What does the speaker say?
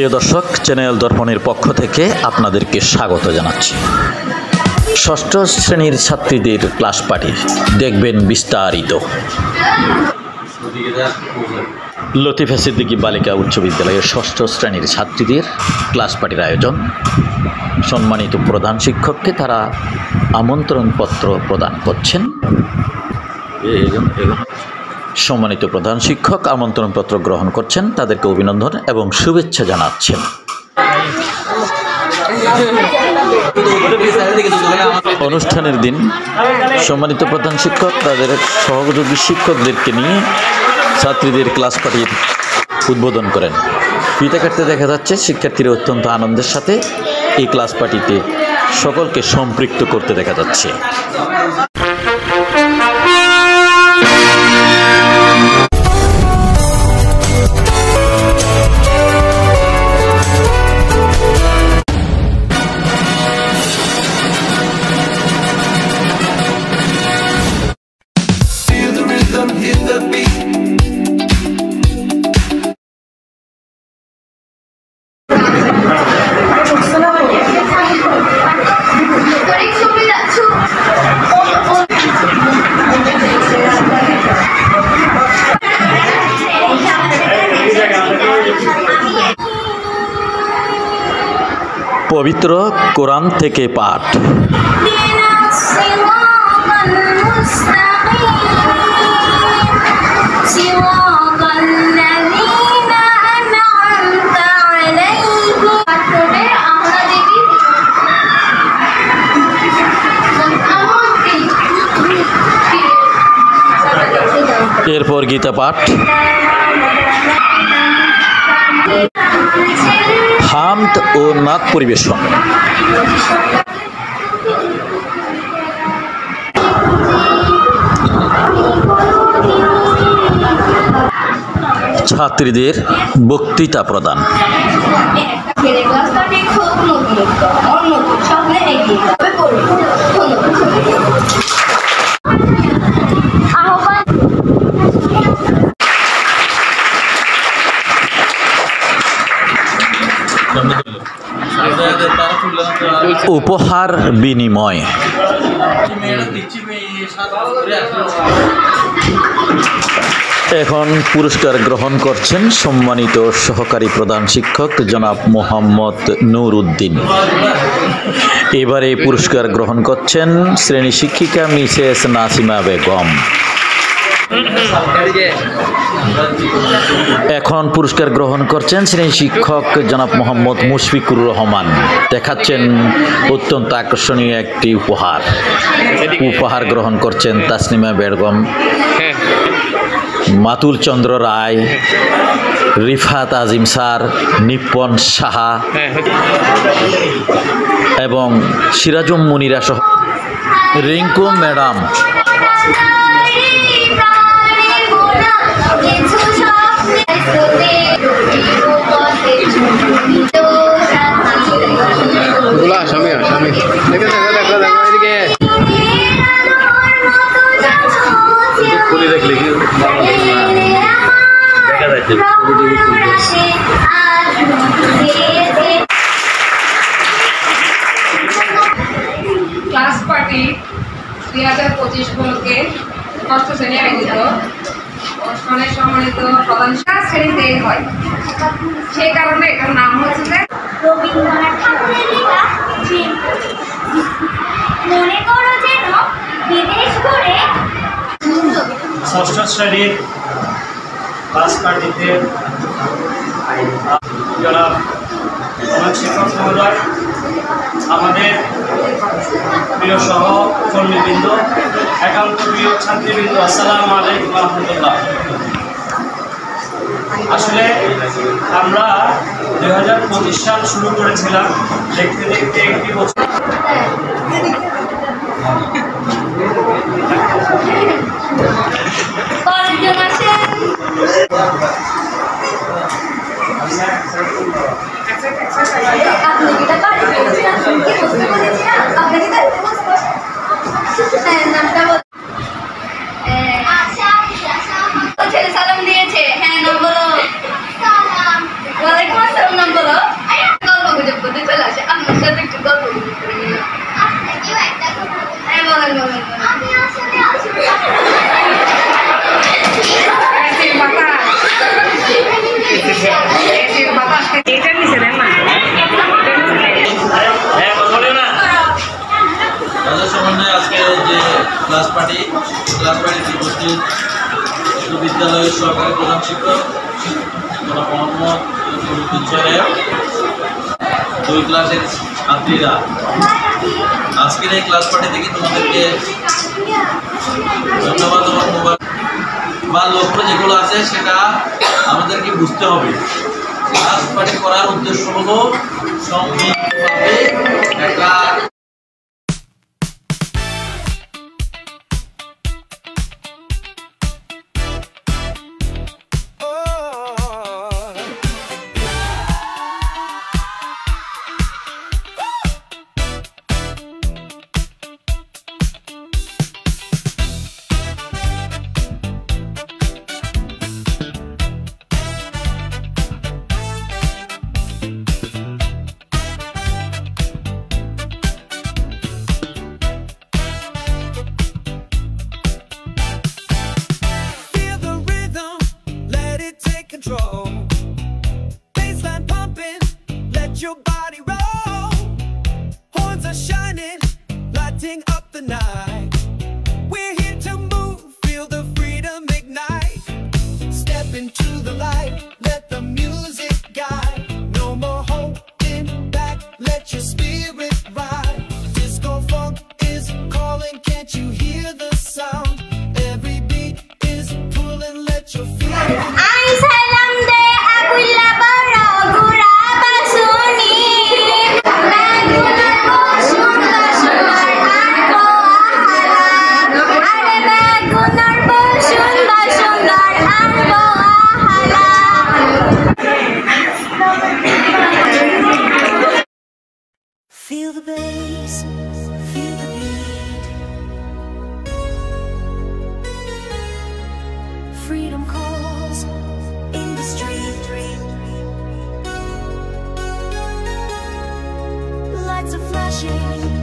প্রিয় দর্শক, চ্যানেল দর্পণের পক্ষ থেকে আপনাদেরকে স্বাগত জানাচ্ছি। ষষ্ঠ শ্রেণীর ছাত্রীদের ক্লাস পার্টি দেখবেন বিস্তারিত। লতিফা সিদ্দিকী বালিকা উচ্চ বিদ্যালয়ের ষষ্ঠ শ্রেণীর ছাত্রীদের ক্লাস পার্টির আয়োজন। সম্মানিত প্রধান শিক্ষককে তারা আমন্ত্রণপত্র প্রদান করছেন। সম্মানিত প্রধান শিক্ষক আমন্ত্রণপত্র গ্রহণ করছেন, তাদেরকে অভিনন্দন এবং শুভেচ্ছা জানাচ্ছেন। অনুষ্ঠানের দিন সম্মানিত প্রধান শিক্ষক তাদের সহযোগী শিক্ষকদেরকে নিয়ে ছাত্রীদের ক্লাস পার্টির উদ্বোধন করেন। ফিতা কাটতে দেখা যাচ্ছে শিক্ষার্থীরা অত্যন্ত আনন্দের সাথে এই ক্লাস পার্টিতে সকলকে সম্পৃক্ত করতে দেখা যাচ্ছে। পবিত্র কোরআন থেকে পাঠ। এরপর গীতা পাঠ, হামদ ও নাত পরিবেশন। ছাত্রীদের বক্তৃতা প্রদান। উপহার বিনিময়। এখন পুরস্কার গ্রহণ করছেন সম্মানিত সহকারী প্রধান শিক্ষক জনাব মোহাম্মদ নূর উদ্দিন। এবারে পুরস্কার গ্রহণ করছেন শ্রেণী শিক্ষিকা মিসেস নাসিমা বেগম। এখন পুরস্কার গ্রহণ করছেন শ্রেণী শিক্ষক জনাব মোহাম্মদ মুশফিকুর রহমান। দেখাচ্ছেন অত্যন্ত আকর্ষণীয় একটি উপহার গ্রহণ করছেন তাসনিমা বেগম, মাতুল চন্দ্র রায়, রিফাত আজিম স্যার, নিপন সাহা এবং সিরাজুম মুনিরা সহ রিঙ্কু ম্যাডাম। ক্লাস পার্টি 2025 উপলক্ষে ষষ্ঠ শ্রেণী আয়োজিত অনুষ্ঠানের সম্মানিত প্রধান শ্রেণীতে হয়, সেই কারণে এটার নাম হচ্ছে রবীন্দ্রনাথ ঠাকুরের লেখা মনে করো যেন বিদেশ ঘুরে। ষষ্ঠ শ্রেণীর ক্লাস পার্টিতে জনাব অনেক শিক্ষক মহোদয়, আমাদের প্রিয় সহকর্মীবৃন্দ, একান্ত প্রিয় ছাত্রীবৃন্দ, আসসালামু আলাইকুম রহমতুল্লাহ। আসলে আমরা 2025 সাল শুরু করেছিলাম, দেখতে দেখতে একটি বছর সালাম দিয়েছে। হ্যাঁ, নাম বলো। ওয়ালাইকুম আসসালাম, নাম বলো। ক্লাস পার্টিতে উপস্থিত বিদ্যালয়ের সহকারী প্রধান শিক্ষক মোহাম্মদ দুই ক্লাসের ছাত্রীরা, আজকের এই ক্লাস পার্টি থেকে তোমাদেরকে ধন্যবাদ বা লক্ষ্য যেগুলো আছে সেটা আমাদেরকে বুঝতে হবে। ক্লাস পার্টি করার উদ্দেশ্য হলো সম্মিলিতভাবে একটা control. Baseline pumping, let your body roll. Horns are shining, lighting up the night. We're here to move, feel the freedom ignite. Step into the light, let the music guide. No more holding back, let your spirit ride. Disco funk is calling, can't you hear the sound? Every beat is pulling, let your feet. Feel the bass, feel the beat. Freedom calls in the street. Lights are flashing.